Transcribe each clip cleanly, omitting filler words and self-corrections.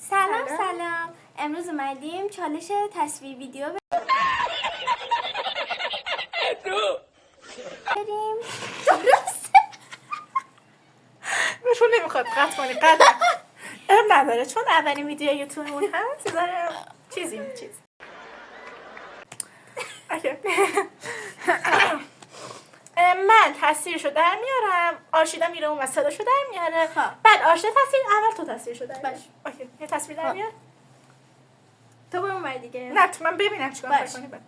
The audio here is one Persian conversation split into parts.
سلام. امروز اومدیم چالش تصویر ویدیو بریم. درسته. روشون نمیخواد قطع کنی قدر نداره چون اولین ویدیو یوتیوبمون هست داره چیز من تصویرشو در میارم، آرشیدا میره اون و صداشو در میاره. بعد آرشیدا تصویر اول تو تصویرشو در میاره. اوکی یه تصویر در میار. تو برو اون دیگه. نه تو من ببینم چیکار می‌کنی بعد.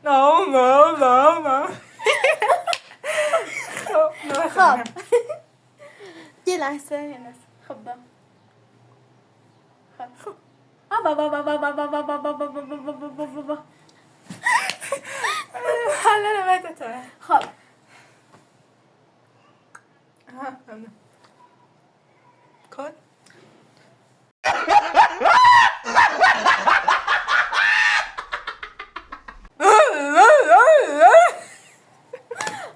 نه خب یه لحظه خب حالا نوبت تو. خب کن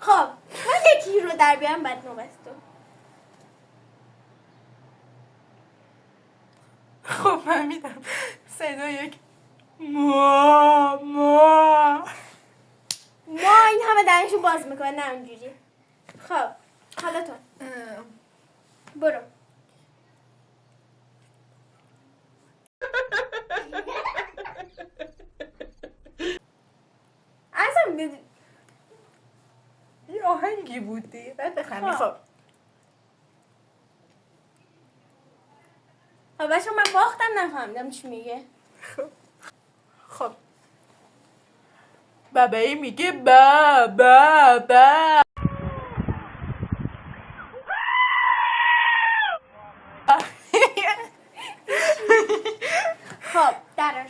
خب من یکی رو در بیارم بعد نوبت تو. خب من میدم 3 2 1 ما این همه درشو باز میکنه نه اونجوری. خب حالا تو برو. اصلا یه آهنگی بودی بعد بخندی. خب بچه من باختم نفهمیدم چی میگه. خب بابایی میگه با خب درار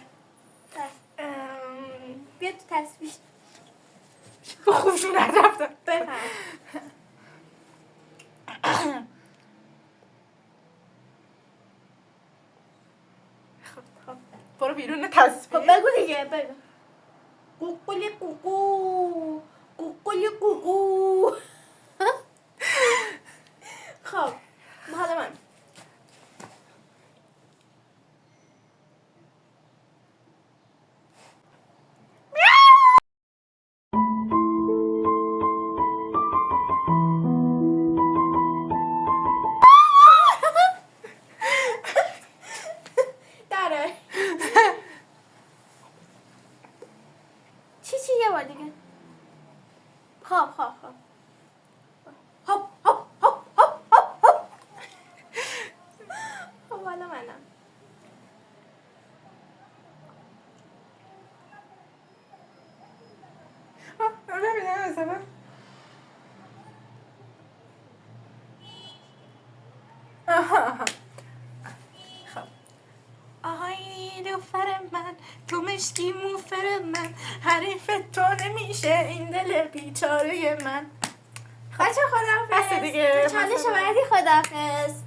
بیا تو تصویر. خوبشون نرفتم. بفهم. خب برو بیرون تصویر. خب بگو دیگه بگو. قوقلی قوقو قوقلی قوقو. خب حالا من داره چی یه بار دیگه. خب خب حالا منم. ببینم مثلا خب آهای نیلوفر من تو مشکی موفر من حریف تو نمیشه این دل بیچاره من. بچه خداحافظ. بس دیگه. چالش بعدی خداحافظ.